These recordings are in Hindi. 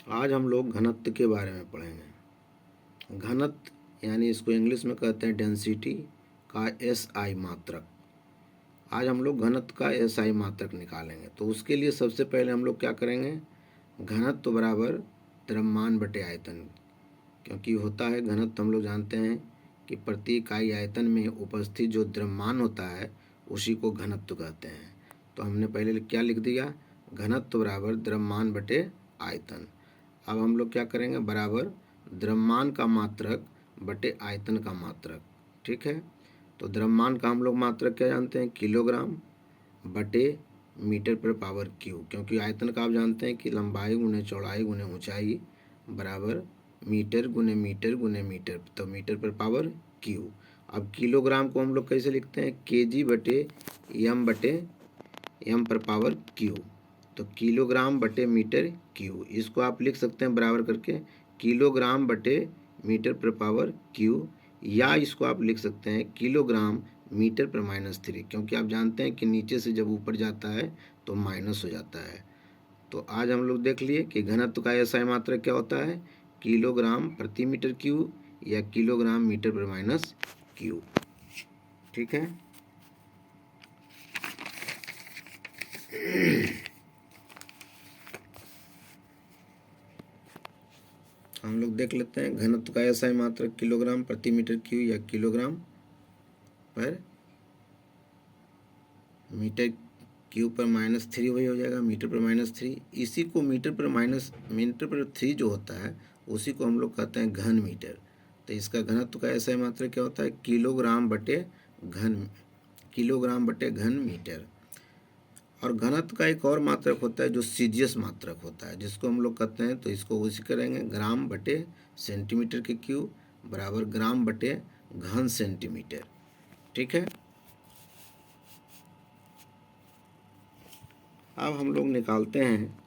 आज हम लोग घनत्व के बारे में पढ़ेंगे। घनत्व यानी इसको इंग्लिश में कहते हैं डेंसिटी का SI मात्रक। आज हम लोग घनत्व का SI मात्रक निकालेंगे। तो उसके लिए सबसे पहले हम लोग क्या करेंगे, घनत्व बराबर द्रव्यमान बटे आयतन। क्योंकि होता है घनत्व, हम लोग जानते हैं कि प्रति इकाई आयतन में उपस्थित जो द्रव्यमान होता है उसी को घनत्व कहते हैं। तो हमने पहले क्या लिख दिया, घनत्व बराबर द्रव्यमान बटे आयतन। अब हम लोग क्या करेंगे, बराबर द्रव्यमान का मात्रक बटे आयतन का मात्रक। ठीक है, तो द्रव्यमान का हम लोग मात्रक क्या जानते हैं, किलोग्राम बटे मीटर पर पावर क्यू। क्योंकि आयतन का आप जानते हैं कि लंबाई गुने चौड़ाई गुने ऊंचाई बराबर मीटर गुने मीटर गुने मीटर, तो मीटर पर पावर क्यू। अब किलोग्राम को हम लोग कैसे लिखते हैं, केजी बटे एम पर पावर क्यू। तो किलोग्राम बटे मीटर क्यू, इसको आप लिख सकते हैं बराबर करके किलोग्राम बटे मीटर पर पावर क्यू, या इसको आप लिख सकते हैं किलोग्राम मीटर पर -3। क्योंकि आप जानते हैं कि नीचे से जब ऊपर जाता है तो माइनस हो जाता है। तो आज हम लोग देख लिए कि घनत्व का SI मात्रक क्या होता है, किलोग्राम प्रति मीटर क्यू या किलोग्राम मीटर पर -क्यू। ठीक है, हम लोग देख लेते हैं घनत्व का SI मात्रक किलोग्राम प्रति मीटर क्यू या किलोग्राम पर मीटर क्यू पर -3 वही हो जाएगा, मीटर पर -3। इसी को मीटर पर 3 जो होता है उसी को हम लोग कहते हैं घन मीटर। तो इसका घनत्व का SI मात्रक क्या होता है, किलोग्राम बटे घन मीटर। और घनत्व का एक और मात्रक होता है जो सीजीएस मात्रक होता है, जिसको हम लोग कहते हैं, तो इसको उसी करेंगे ग्राम बटे सेंटीमीटर के क्यूब बराबर ग्राम बटे घन सेंटीमीटर। ठीक है, अब हम लोग निकालते हैं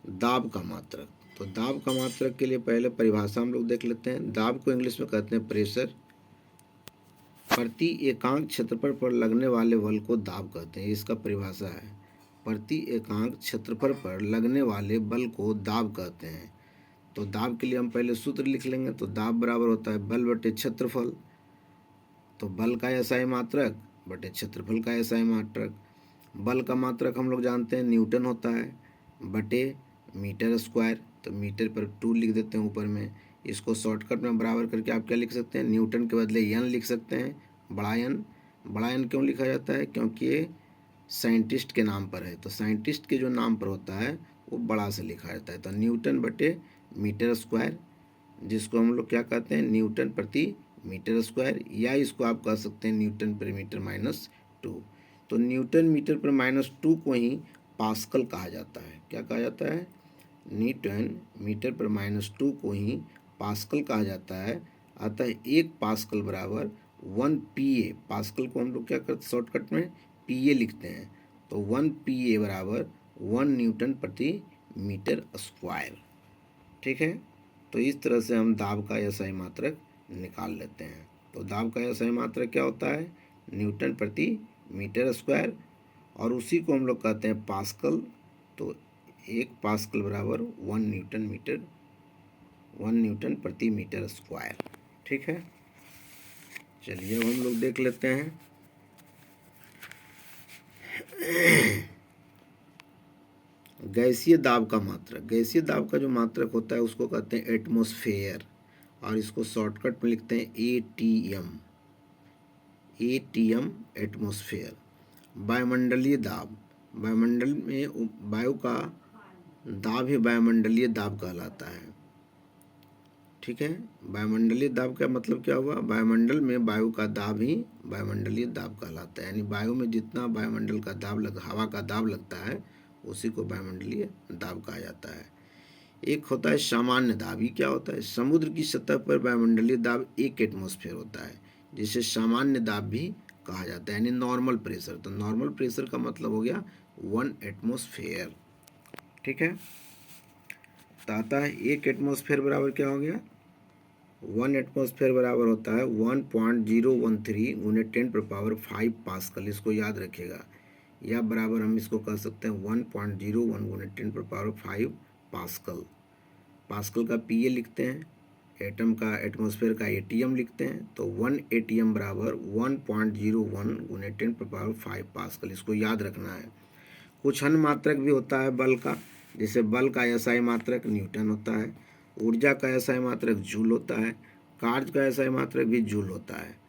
दाब का मात्रक। तो दाब का मात्रक के लिए पहले परिभाषा हम लोग देख लेते हैं। दाब को इंग्लिश में कहते हैं प्रेशर। प्रति एकांक क्षेत्रफल पर लगने वाले बल को दाब कहते हैं, इसका परिभाषा है। प्रति एकांक क्षेत्रफल पर लगने वाले बल को दाब कहते हैं। तो दाब के लिए हम पहले सूत्र लिख लेंगे। तो दाब बराबर होता है बल बटे क्षेत्रफल। तो बल का SI मात्रक बटे क्षेत्रफल का SI मात्रक। बल का मात्रक हम लोग जानते हैं न्यूटन होता है बटे मीटर स्क्वायर। तो मीटर पर 2 लिख देते हैं ऊपर में। इसको शॉर्टकट में बराबर करके आप क्या लिख सकते हैं, न्यूटन के बदले एन लिख सकते हैं, बड़ा एन क्यों लिखा जाता है, क्योंकि ये साइंटिस्ट के नाम पर है। तो साइंटिस्ट के जो नाम पर होता है वो बड़ा से लिखा जाता है। तो न्यूटन बटे मीटर स्क्वायर, जिसको हम लोग क्या कहते हैं, न्यूटन प्रति मीटर स्क्वायर, या इसको आप कह सकते हैं न्यूटन पर मीटर -2। तो न्यूटन मीटर पर -2 को ही पास्कल कहा जाता है। क्या कहा जाता है, न्यूटन मीटर पर -2 को ही पास्कल कहा जाता है। अतः 1 पास्कल बराबर 1 PA। पास्कल को हम लोग क्या करते हैं, शॉर्टकट में PA लिखते हैं। तो 1 PA बराबर 1 न्यूटन प्रति मीटर स्क्वायर। ठीक है, तो इस तरह से हम दाब का SI मात्रक निकाल लेते हैं। तो दाब का SI मात्रक क्या होता है, न्यूटन प्रति मीटर स्क्वायर, और उसी को हम लोग कहते हैं पास्कल। तो 1 पास्कल बराबर 1 न्यूटन प्रति मीटर स्क्वायर। ठीक है, चलिए अब हम लोग देख लेते हैं गैसीय दाब का मात्रक। गैसीय दाब का जो मात्रक होता है उसको कहते हैं एटमॉस्फेयर, और इसको शॉर्टकट में लिखते हैं ATM एटमॉस्फेयर। वायुमंडलीय दाब, वायुमंडल में वायु का दाब ही वायुमंडलीय दाब कहलाता है। ठीक है, वायुमंडलीय दाब का मतलब क्या हुआ, वायुमंडल में वायु का दाब ही वायुमंडलीय दाब कहलाता है। यानी वायु में जितना वायुमंडल का दाब हवा का दाब लगता है उसी को वायुमंडलीय दाब कहा जाता है। एक होता है सामान्य दाब। ये क्या होता है, समुद्र की सतह पर वायुमंडलीय दाब 1 एटमॉस्फेयर होता है, जिसे सामान्य दाब भी कहा जाता है, यानी नॉर्मल प्रेशर। तो नॉर्मल प्रेशर का मतलब हो गया 1 एटमॉस्फेयर। ठीक है, तो आता है 1 एटमॉस्फेयर बराबर क्या हो गया, 1 एटमॉस्फेयर बराबर होता है 1.013 × 10⁵ पास्कल। इसको याद रखिएगा, या बराबर हम इसको कह सकते हैं 1.01 × 10⁵ पास्कल। पास्कल का पीए लिखते हैं, एटम का एटमॉस्फेयर का एटीएम लिखते हैं। तो 1 एटीएम बराबर 1.01 गुने 10⁵ पास्कल, इसको याद रखना है। कुछ अन्य मात्रक भी होता है बल का, जैसे बल का एसआई मात्रक न्यूटन होता है, ऊर्जा का एसआई मात्रक जूल होता है, कार्य का एसआई मात्रक भी जूल होता है।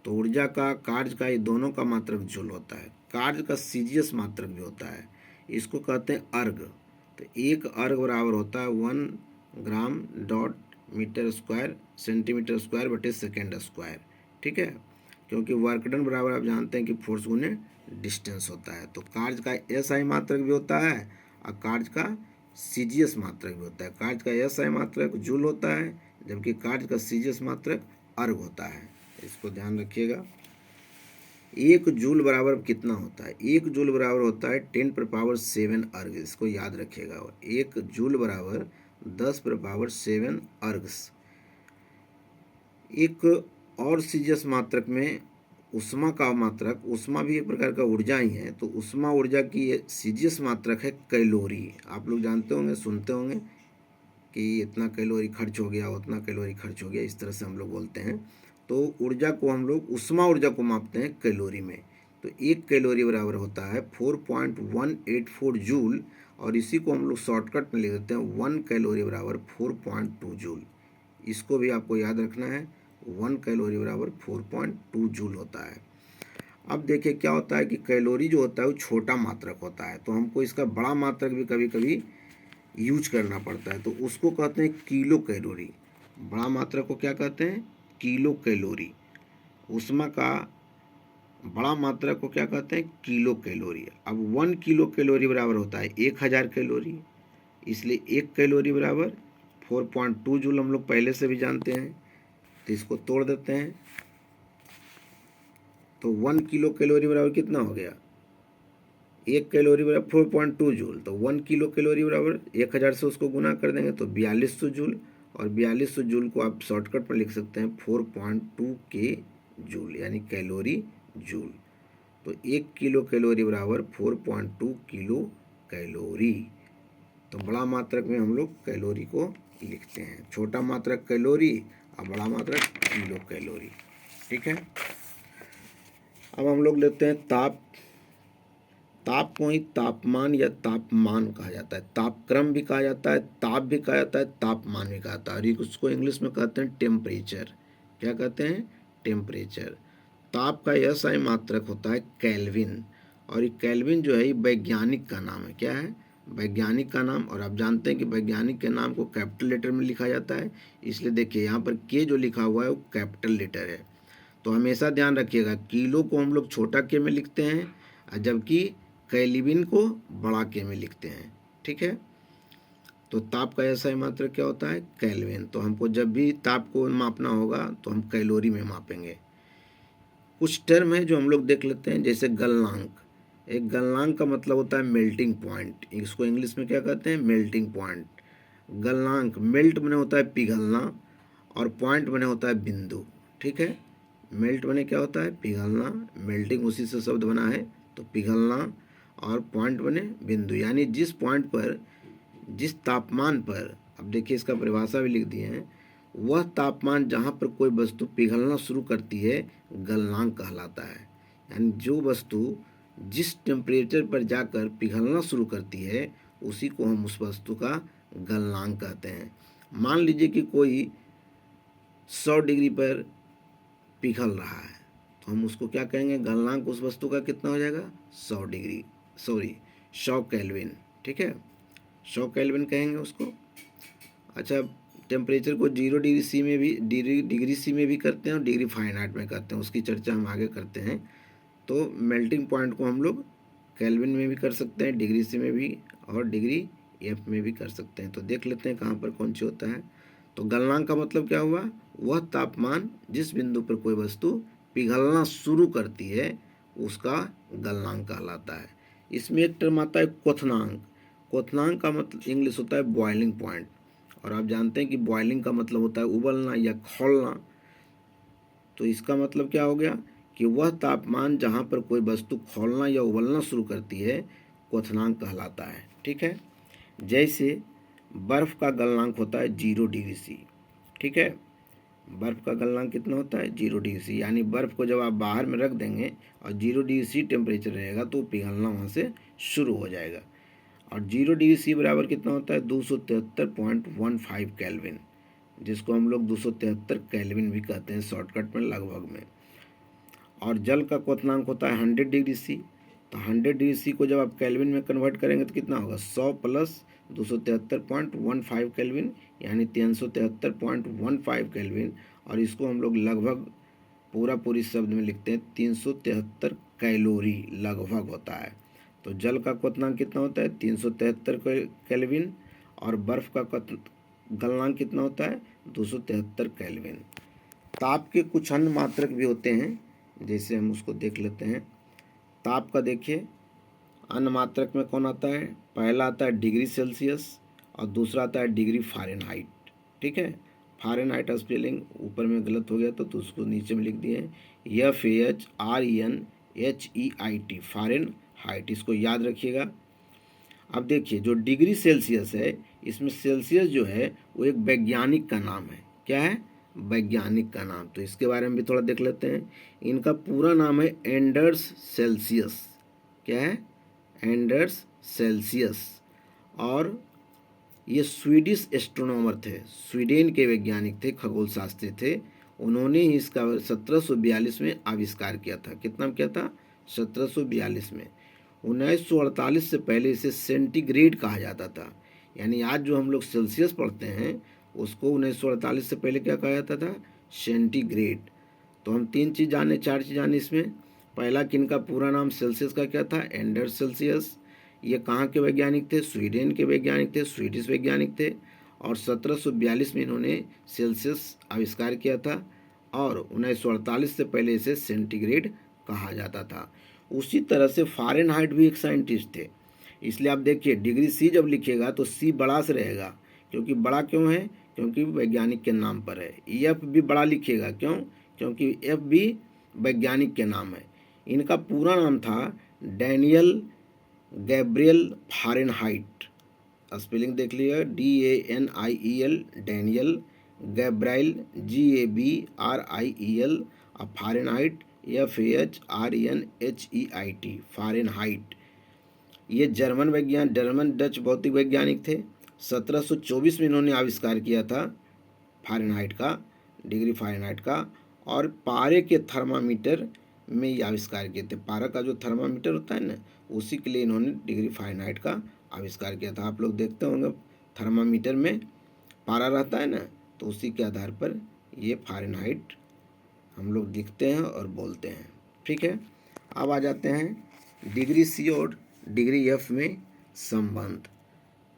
तो ऊर्जा का, कार्य का, ये दोनों का मात्रक जूल होता है। कार्य का सीजीएस मात्रक भी होता है, इसको कहते हैं अर्ग। तो एक अर्ग बराबर होता है 1 gram dot metre square centimetre square बटे सेकेंड स्क्वायर, ठीक है, क्योंकि वर्क डन बराबर आप जानते हैं कि फोर्स गुने डिस्टेंस होता है। तो कार्य का एसआई मात्रक भी होता है और कार्य का सीजीएस मात्रक भी होता है। कार्य का एसआई मात्रक जूल होता है, जबकि कार्य का सीजीएस मात्रक अर्ग होता है, इसको ध्यान रखिएगा। 1 जूल बराबर कितना होता है? 1 जूल बराबर होता है 10⁻7 अर्ग, इसको याद रखिएगा। 1 जूल बराबर 10⁻7 अर्ग्स। एक और सीजीएस मात्रक में उष्मा का मात्रक, उष्मा भी एक प्रकार का ऊर्जा ही है, तो उष्मा ऊर्जा की सीजीएस मात्रक है कैलोरी। आप लोग जानते होंगे, सुनते होंगे कि इतना कैलोरी खर्च हो गया, उतना कैलोरी खर्च हो गया, इस तरह से हम लोग बोलते हैं। तो ऊर्जा को हम लोग, उष्मा ऊर्जा को मापते हैं कैलोरी में। तो 1 कैलोरी बराबर होता है 4.184 जूल, और इसी को हम लोग शॉर्टकट में लिख देते हैं 1 कैलोरी बराबर 4.2 जूल। इसको भी आपको याद रखना है, 1 कैलोरी बराबर 4.2 जूल होता है। अब देखिए क्या होता है कि कैलोरी जो होता है वो छोटा मात्रक होता है, तो हमको इसका बड़ा मात्रक भी कभी कभी यूज करना पड़ता है, तो उसको कहते हैं किलो कैलोरी। बड़ा मात्रक को क्या कहते हैं? Kilo calorie. उष्मा का बड़ा मात्रक को क्या कहते हैं? Kilo calorie. अब 1 किलो कैलोरी बराबर होता है 1000 कैलोरी, इसलिए 1 कैलोरी बराबर 4.2 जूल हम लोग पहले से भी जानते हैं, तो इसको तोड़ देते हैं। तो 1 किलो कैलोरी बराबर कितना हो गया? 1 कैलोरी बराबर 4.2 जूल, तो 1 किलो कैलोरी बराबर 1000 से उसको गुना कर देंगे तो 4200 जूल, और 4200 जूल को आप शॉर्टकट में लिख सकते हैं 4.2 के जूल, यानी कैलोरी जूल। तो 1 किलो कैलोरी बराबर 4.2 किलो कैलोरी। तो बड़ा मात्रक में हम लोग कैलोरी को लिखते हैं, छोटा मात्रक कैलोरी और बड़ा मात्रक किलो कैलोरी, ठीक है। अब हम लोग लेते हैं ताप। ताप को ही तापमान या तापमान कहा जाता है, तापक्रम भी कहा जाता है, ताप भी कहा जाता है, तापमान भी कहा जाता है, और उसको इंग्लिश में कहते हैं टेम्परेचर। क्या कहते हैं? टेम्परेचर। ताप का एसआई मात्रक होता है केल्विन, और ये केल्विन जो है ये वैज्ञानिक का नाम है। क्या है? वैज्ञानिक का नाम। और आप जानते हैं कि वैज्ञानिक के नाम को कैपिटल लेटर में लिखा जाता है, इसलिए देखिए यहाँ पर के जो लिखा हुआ है वो कैपिटल लेटर है। तो हमेशा ध्यान रखिएगा, किलो को हम लोग छोटा के में लिखते हैं, जबकि केल्विन को बड़ा के में लिखते हैं, ठीक है। तो ताप का एसआई मात्रक क्या होता है? केल्विन। तो हमको जब भी ताप को मापना होगा तो हम कैलोरी में मापेंगे। कुछ टर्म है जो हम लोग देख लेते हैं, जैसे गलनांक। एक गलनांक का मतलब होता है मेल्टिंग पॉइंट, इसको इंग्लिश में क्या कहते हैं? Melting point. गलनांक, मेल्ट बने होता है पिघलना, और पॉइंट बने होता है बिंदु, ठीक है। मेल्ट बने क्या होता है? पिघलना, मेल्टिंग उसी से शब्द बना है, तो पिघलना, और पॉइंट बने बिंदु, यानी जिस पॉइंट पर, जिस तापमान पर, अब देखिए इसका परिभाषा भी लिख दिए हैं, वह तापमान जहाँ पर कोई वस्तु पिघलना शुरू करती है गलनांक कहलाता है। यानी जो वस्तु जिस टेम्परेचर पर जाकर पिघलना शुरू करती है उसी को हम उस वस्तु का गलनांक कहते हैं। मान लीजिए कि कोई 100 डिग्री पर पिघल रहा है, तो हम उसको क्या कहेंगे? गलनांक उस वस्तु का कितना हो जाएगा? 100 केल्विन, ठीक है, 100 केल्विन कहेंगे उसको। अच्छा, टेम्परेचर को 0 डिग्री सी में भी, डिग्री सी में भी करते हैं और डिग्री फ़ारेनहाइट में करते हैं, उसकी चर्चा हम आगे करते हैं। तो मेल्टिंग पॉइंट को हम लोग केल्विन में भी कर सकते हैं, डिग्री सी में भी, और डिग्री एफ में भी कर सकते हैं। तो देख लेते हैं कहाँ पर कौन सी होता है। तो गलनांक का मतलब क्या हुआ? वह तापमान जिस बिंदु पर कोई वस्तु पिघलना शुरू करती है उसका गलनांक कहलाता है। इसमें एक टर्म आता है क्वथनांक। क्वथनांक का मतलब इंग्लिश होता है बॉइलिंग पॉइंट, और आप जानते हैं कि बॉइलिंग का मतलब होता है उबलना या खौलना। तो इसका मतलब क्या हो गया कि वह तापमान जहाँ पर कोई वस्तु खौलना या उबलना शुरू करती है क्वथनांक कहलाता है, ठीक है। जैसे बर्फ़ का गलनांक होता है 0 डिग्री सी। ठीक है, बर्फ़ का गलनांक कितना होता है 0 डिग्री सी, यानी बर्फ़ को जब आप बाहर में रख देंगे और 0 डिग्री सी टेम्परेचर रहेगा तो पिघलना वहाँ से शुरू हो जाएगा। और 0 डिग्री सी बराबर कितना होता है 273.15 केल्विन, जिसको हम लोग 273 केल्विन भी कहते हैं शॉर्टकट में लगभग में। और जल का क्वथनांक होता है 100 डिग्री सी। तो 100 डिग्री सी को जब आप केल्विन में कन्वर्ट करेंगे तो कितना होगा 100 प्लस 273.15 केल्विन, यानी 373.15 केल्विन। और इसको हम लोग लगभग पूरी शब्द में लिखते हैं 373 कैलोरी लगभग होता है। तो जल का क्वथनांक कितना होता है 373 केल्विन, और बर्फ़ का गलनांक कितना होता है 273 केल्विन। ताप के कुछ अन्य मात्रक भी होते हैं, जैसे हम उसको देख लेते हैं। ताप का देखिए अन्य मात्रक में कौन आता है, पहला आता है डिग्री सेल्सियस और दूसरा आता है डिग्री फ़ारेनहाइट। ठीक है, फ़ारेनहाइट स्पेलिंग ऊपर में गलत हो गया तो उसको नीचे में लिख दिए FAHRENHEIT फ़ारेनहाइट, इसको याद रखिएगा। अब देखिए जो डिग्री सेल्सियस है, इसमें सेल्सियस जो है वो एक वैज्ञानिक का नाम है। क्या है, वैज्ञानिक का नाम। तो इसके बारे में भी थोड़ा देख लेते हैं। इनका पूरा नाम है एंडर्स सेल्सियस। क्या है, एंडर्स सेल्सियस। और ये स्वीडिश एस्ट्रोनॉमर थे, स्वीडन के वैज्ञानिक थे, खगोल शास्त्री थे। उन्होंने ही इसका 1742 में आविष्कार किया था। कितना में किया था 1742 में। 1948 से पहले इसे सेंटीग्रेड कहा जाता था, यानी आज जो हम लोग सेल्सियस पढ़ते हैं उसको 1948 से पहले क्या कहा जाता था, सेंटीग्रेड। तो हम 4 चीज़ जाने इसमें। पहला कि इनका पूरा नाम सेल्सियस का क्या था, एंडर्स सेल्सियस। ये कहाँ के वैज्ञानिक थे, स्वीडन के वैज्ञानिक थे, स्वीडिश वैज्ञानिक थे। और 1742 में इन्होंने सेल्सियस आविष्कार किया था, और 1948 से पहले इसे सेंटीग्रेड कहा जाता था। उसी तरह से फ़ारेनहाइट भी एक साइंटिस्ट थे। इसलिए आप देखिए डिग्री सी जब लिखिएगा तो सी बड़ा से रहेगा, क्योंकि बड़ा क्यों है, क्योंकि वैज्ञानिक के नाम पर है। एफ भी बड़ा लिखिएगा, क्यों, क्योंकि एफ भी वैज्ञानिक के नाम है। इनका पूरा नाम था डैनियल गैब्रियल फ़ारेनहाइट। स्पेलिंग देख लीजिएगा, DANIEL डैनियल, गैब्राइल GABRIEL, और फ़ारेनहाइट FAHRENHEIT फ़ारेनहाइट। ये जर्मन डच भौतिक वैज्ञानिक थे। 1724 में इन्होंने आविष्कार किया था फ़ारेनहाइट का, डिग्री फ़ारेनहाइट का। और पारे के थर्मामीटर में ये आविष्कार किए थे। पारा का जो थर्मामीटर होता है ना, उसी के लिए इन्होंने डिग्री फ़ारेनहाइट का आविष्कार किया था। आप लोग देखते होंगे थर्मामीटर में पारा रहता है ना, तो उसी के आधार पर ये फ़ारेनहाइट हम लोग लिखते हैं और बोलते हैं। ठीक है, अब आ जाते हैं डिग्री सी और डिग्री एफ में संबंध।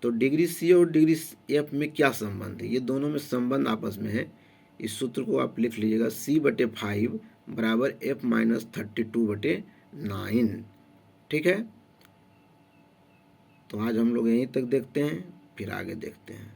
तो डिग्री सी और डिग्री एफ में क्या संबंध है, ये दोनों में संबंध आपस में है। इस सूत्र को आप लिख लीजिएगा, C/5 बराबर F-32/9। ठीक है, तो आज हम लोग यहीं तक देखते हैं, फिर आगे देखते हैं।